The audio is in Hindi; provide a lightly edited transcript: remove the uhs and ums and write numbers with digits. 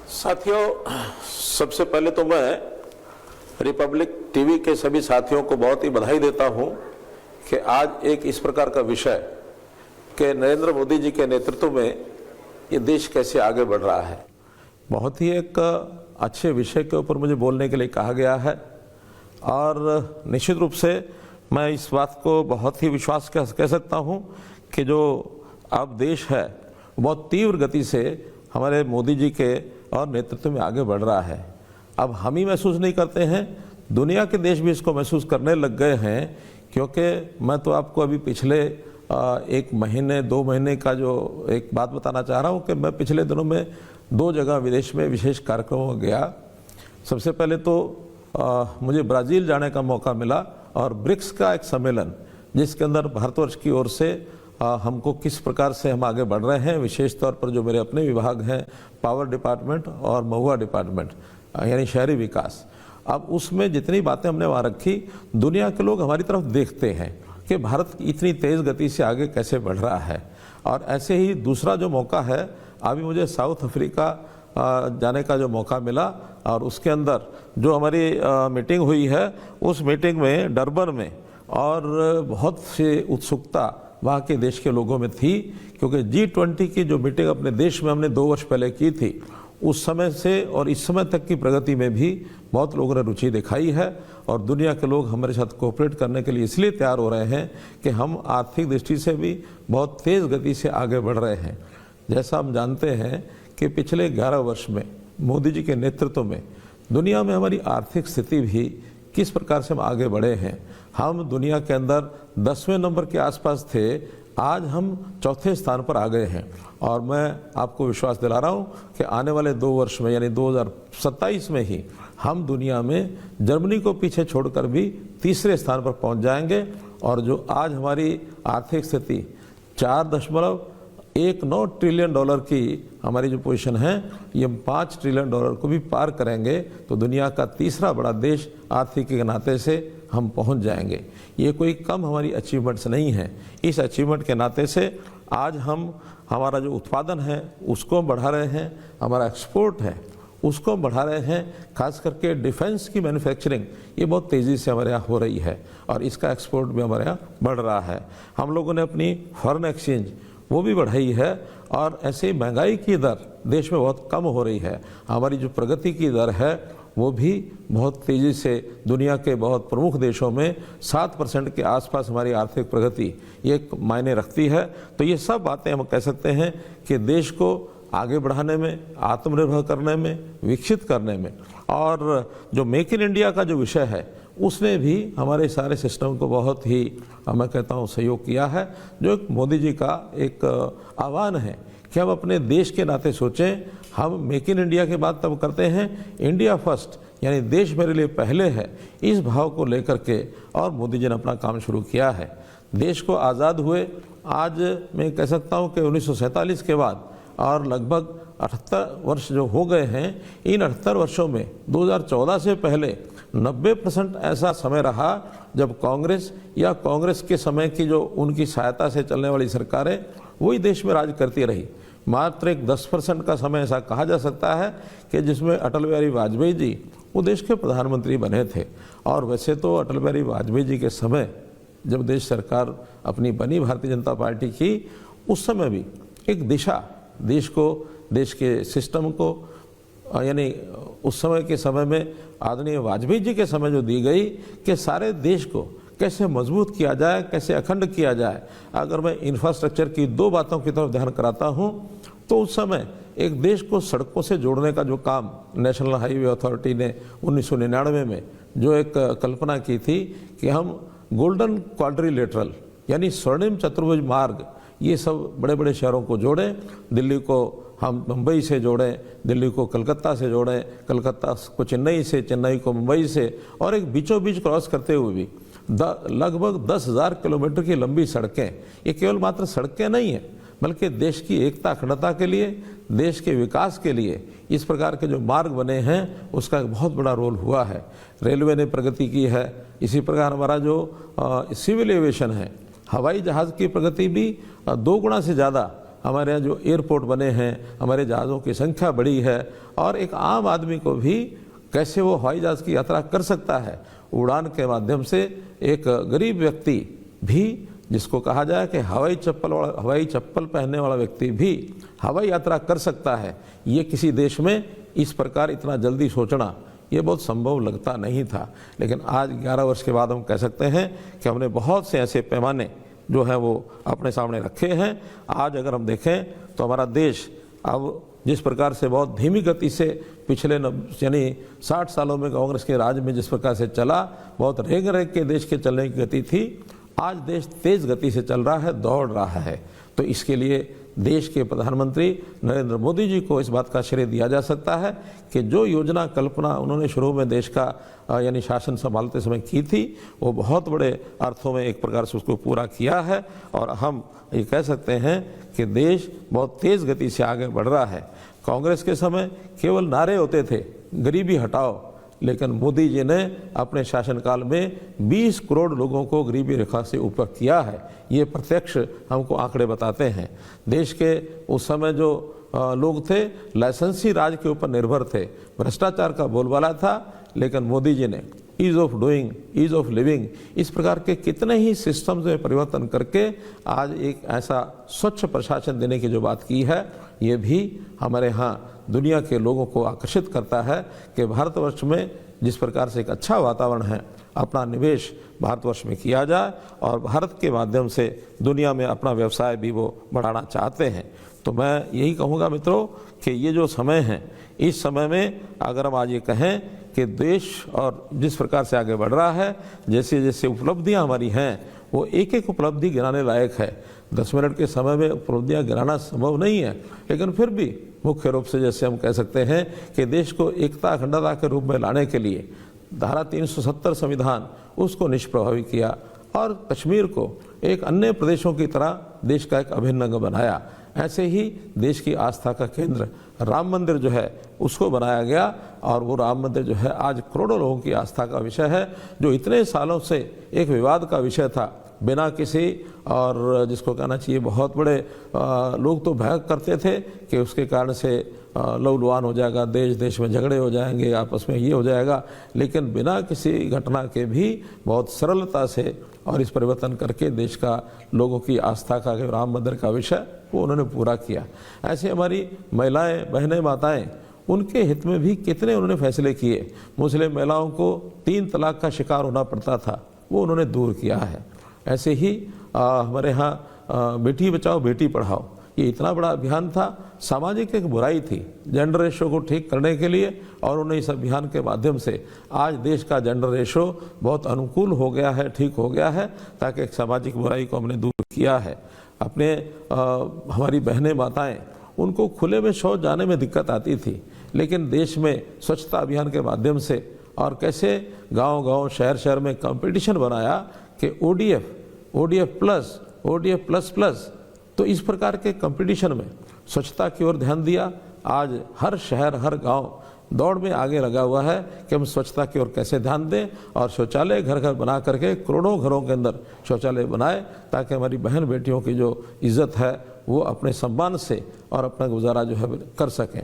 साथियों, सबसे पहले तो मैं रिपब्लिक टीवी के सभी साथियों को बहुत ही बधाई देता हूं कि आज एक इस प्रकार का विषय कि नरेंद्र मोदी जी के नेतृत्व में ये देश कैसे आगे बढ़ रहा है, बहुत ही एक अच्छे विषय के ऊपर मुझे बोलने के लिए कहा गया है। और निश्चित रूप से मैं इस बात को बहुत ही विश्वास कह सकता हूं कि जो अब देश है बहुत तीव्र गति से हमारे मोदी जी के और नेतृत्व में आगे बढ़ रहा है। अब हम ही महसूस नहीं करते हैं, दुनिया के देश भी इसको महसूस करने लग गए हैं। क्योंकि मैं तो आपको अभी पिछले एक महीने 2 महीने का जो एक बात बताना चाह रहा हूं कि मैं पिछले दिनों में 2 जगह विदेश में विशेष कार्यक्रमों में गया। सबसे पहले तो मुझे ब्राज़ील जाने का मौका मिला और ब्रिक्स का एक सम्मेलन जिसके अंदर भारतवर्ष की ओर से हमको किस प्रकार से हम आगे बढ़ रहे हैं, विशेष तौर पर जो मेरे अपने विभाग हैं पावर डिपार्टमेंट और महुआ डिपार्टमेंट यानी शहरी विकास। अब उसमें जितनी बातें हमने वहाँ रखी, दुनिया के लोग हमारी तरफ देखते हैं कि भारत इतनी तेज़ गति से आगे कैसे बढ़ रहा है। और ऐसे ही दूसरा जो मौका है, अभी मुझे साउथ अफ्रीका जाने का जो मौका मिला और उसके अंदर जो हमारी मीटिंग हुई है, उस मीटिंग में डरबन में और बहुत सी उत्सुकता वहाँ के देश के लोगों में थी। क्योंकि G20 की जो मीटिंग अपने देश में हमने 2 वर्ष पहले की थी, उस समय से और इस समय तक की प्रगति में भी बहुत लोगों ने रुचि दिखाई है। और दुनिया के लोग हमारे साथ कोऑपरेट करने के लिए इसलिए तैयार हो रहे हैं कि हम आर्थिक दृष्टि से भी बहुत तेज़ गति से आगे बढ़ रहे हैं। जैसा हम जानते हैं कि पिछले 11 वर्ष में मोदी जी के नेतृत्व में दुनिया में हमारी आर्थिक स्थिति भी किस प्रकार से हम आगे बढ़े हैं। हम दुनिया के अंदर 10वें नंबर के आसपास थे, आज हम 4थे स्थान पर आ गए हैं। और मैं आपको विश्वास दिला रहा हूं कि आने वाले 2 वर्ष में यानी 2027 में ही हम दुनिया में जर्मनी को पीछे छोड़कर भी 3रे स्थान पर पहुंच जाएंगे। और जो आज हमारी आर्थिक स्थिति $4.19 ट्रिलियन की हमारी जो पोजीशन है, ये हम $5 ट्रिलियन को भी पार करेंगे तो दुनिया का 3रा बड़ा देश आर्थिक के नाते से हम पहुंच जाएंगे। ये कोई कम हमारी अचीवमेंट्स नहीं है। इस अचीवमेंट के नाते से आज हम हमारा जो उत्पादन है उसको बढ़ा रहे हैं, हमारा एक्सपोर्ट है उसको बढ़ा रहे हैं। खास करके डिफेंस की मैन्युफैक्चरिंग ये बहुत तेज़ी से हमारे यहाँ हो रही है और इसका एक्सपोर्ट भी हमारे यहाँ बढ़ रहा है। हम लोगों ने अपनी फॉरेन एक्सचेंज वो भी बढ़ाई है। और ऐसे महंगाई की दर देश में बहुत कम हो रही है। हमारी जो प्रगति की दर है वो भी बहुत तेज़ी से दुनिया के बहुत प्रमुख देशों में 7% के आसपास हमारी आर्थिक प्रगति ये मायने रखती है। तो ये सब बातें हम कह सकते हैं कि देश को आगे बढ़ाने में, आत्मनिर्भर करने में, विकसित करने में और जो मेक इन इंडिया का जो विषय है उसने भी हमारे सारे सिस्टम को बहुत ही मैं कहता हूँ सहयोग किया है। जो एक मोदी जी का एक आह्वान है कि हम अपने देश के नाते सोचें। हम मेक इन इंडिया की बात तब करते हैं, इंडिया फर्स्ट यानी देश मेरे लिए पहले है, इस भाव को लेकर के और मोदी जी ने अपना काम शुरू किया है। देश को आज़ाद हुए आज मैं कह सकता हूँ कि 1947 के बाद और लगभग 78 वर्ष जो हो गए हैं, इन 78 वर्षों में 2014 से पहले 90% ऐसा समय रहा जब कांग्रेस या कांग्रेस के समय की जो उनकी सहायता से चलने वाली सरकारें वही देश में राज करती रही। मात्र एक 10% का समय ऐसा कहा जा सकता है कि जिसमें अटल बिहारी वाजपेयी जी वो देश के प्रधानमंत्री बने थे। और वैसे तो अटल बिहारी वाजपेयी जी के समय जब देश सरकार अपनी बनी भारतीय जनता पार्टी की, उस समय भी एक दिशा देश को, देश के सिस्टम को यानी उस समय के समय में आदरणीय वाजपेयी जी के समय जो दी गई कि सारे देश को कैसे मजबूत किया जाए, कैसे अखंड किया जाए। अगर मैं इंफ्रास्ट्रक्चर की 2 बातों की तरफ ध्यान कराता हूँ तो उस समय एक देश को सड़कों से जोड़ने का जो काम नेशनल हाईवे अथॉरिटी ने 1999 में जो एक कल्पना की थी कि हम गोल्डन क्वाड्रिलेटरल यानी स्वर्णिम चतुर्भुज मार्ग ये सब बड़े बड़े शहरों को जोड़ें। दिल्ली को हम मुंबई से जोड़ें, दिल्ली को कलकत्ता से जोड़ें, कलकत्ता को चेन्नई से, चेन्नई को मुंबई से, और एक बीचों बीच क्रॉस करते हुए भी लगभग 10,000 किलोमीटर की लंबी सड़कें। ये केवल मात्र सड़कें नहीं हैं बल्कि देश की एकता अखंडता के लिए, देश के विकास के लिए इस प्रकार के जो मार्ग बने हैं उसका एक बहुत बड़ा रोल हुआ है। रेलवे ने प्रगति की है। इसी प्रकार हमारा जो सिविल एविएशन है, हवाई जहाज़ की प्रगति भी 2 गुना से ज़्यादा हमारे यहाँ जो एयरपोर्ट बने हैं, हमारे जहाज़ों की संख्या बढ़ी है, और एक आम आदमी को भी कैसे वो हवाई जहाज़ की यात्रा कर सकता है। उड़ान के माध्यम से एक गरीब व्यक्ति भी, जिसको कहा जाए कि हवाई चप्पल पहनने वाला व्यक्ति भी हवाई यात्रा कर सकता है। ये किसी देश में इस प्रकार इतना जल्दी सोचना ये बहुत संभव लगता नहीं था। लेकिन आज 11 वर्ष के बाद हम कह सकते हैं कि हमने बहुत से ऐसे पैमाने जो हैं वो अपने सामने रखे हैं। आज अगर हम देखें तो हमारा देश अब जिस प्रकार से बहुत धीमी गति से पिछले यानी 60 सालों में कांग्रेस के राज में जिस प्रकार से चला, बहुत रेग रेग के देश के चलने की गति थी, आज देश तेज गति से चल रहा है, दौड़ रहा है। तो इसके लिए देश के प्रधानमंत्री नरेंद्र मोदी जी को इस बात का श्रेय दिया जा सकता है कि जो योजना कल्पना उन्होंने शुरू में देश का यानी शासन संभालते समय की थी, वो बहुत बड़े अर्थों में एक प्रकार से उसको पूरा किया है। और हम ये कह सकते हैं कि देश बहुत तेज़ गति से आगे बढ़ रहा है। कांग्रेस के समय केवल नारे होते थे, गरीबी हटाओ, लेकिन मोदी जी ने अपने शासनकाल में 20 करोड़ लोगों को गरीबी रेखा से ऊपर किया है। ये प्रत्यक्ष हमको आंकड़े बताते हैं। देश के उस समय जो लोग थे लाइसेंसी राज के ऊपर निर्भर थे, भ्रष्टाचार का बोलबाला था, लेकिन मोदी जी ने ease of doing, ease of living, इस प्रकार के कितने ही सिस्टम्स में परिवर्तन करके आज एक ऐसा स्वच्छ प्रशासन देने की जो बात की है, ये भी हमारे यहाँ दुनिया के लोगों को आकर्षित करता है कि भारतवर्ष में जिस प्रकार से एक अच्छा वातावरण है, अपना निवेश भारतवर्ष में किया जाए और भारत के माध्यम से दुनिया में अपना व्यवसाय भी वो बढ़ाना चाहते हैं। तो मैं यही कहूँगा मित्रों कि ये जो समय है, इस समय में अगर हम आज ये कहें कि देश और जिस प्रकार से आगे बढ़ रहा है, जैसे जैसे उपलब्धियां हमारी हैं, वो एक एक उपलब्धि गिनाने लायक है। 10 मिनट के समय में उपलब्धियां गिनाना संभव नहीं है, लेकिन फिर भी मुख्य रूप से जैसे हम कह सकते हैं कि देश को एकता अखंडता के रूप में लाने के लिए धारा 370 संविधान उसको निष्प्रभावी किया और कश्मीर को एक अन्य प्रदेशों की तरह देश का एक अभिन्न अंग बनाया। ऐसे ही देश की आस्था का केंद्र राम मंदिर जो है उसको बनाया गया, और वो राम मंदिर जो है आज करोड़ों लोगों की आस्था का विषय है, जो इतने सालों से एक विवाद का विषय था बिना किसी, और जिसको कहना चाहिए बहुत बड़े लोग तो भय करते थे कि उसके कारण से लहूलुहान हो जाएगा, देश देश में झगड़े हो जाएंगे, आपस में ये हो जाएगा, लेकिन बिना किसी घटना के भी बहुत सरलता से और इस परिवर्तन करके देश का लोगों की आस्था का राम मंदिर का विषय वो उन्होंने पूरा किया। ऐसे हमारी महिलाएं, बहनें, माताएं, उनके हित में भी कितने उन्होंने फैसले किए। मुस्लिम महिलाओं को 3 तलाक का शिकार होना पड़ता था, वो उन्होंने दूर किया है। ऐसे ही हमारे यहाँ बेटी बचाओ बेटी पढ़ाओ, ये इतना बड़ा अभियान था। सामाजिक एक बुराई थी जेंडर रेशो को ठीक करने के लिए, और उन्हें इस अभियान के माध्यम से आज देश का जेंडर रेशो बहुत अनुकूल हो गया है, ठीक हो गया है, ताकि एक सामाजिक बुराई को हमने दूर किया है। अपने हमारी बहनें, माताएं, उनको खुले में शौच जाने में दिक्कत आती थी, लेकिन देश में स्वच्छता अभियान के माध्यम से और कैसे गांव-गांव, शहर-शहर में कंपटीशन बनाया कि ODF प्लस, ODF प्लस, तो इस प्रकार के कंपटीशन में स्वच्छता की ओर ध्यान दिया। आज हर शहर, हर गांव दौड़ में आगे लगा हुआ है कि हम स्वच्छता की ओर कैसे ध्यान दें, और शौचालय घर घर बना करके करोड़ों घरों के अंदर शौचालय बनाए, ताकि हमारी बहन बेटियों की जो इज्जत है वो अपने सम्मान से और अपना गुजारा जो है कर सकें।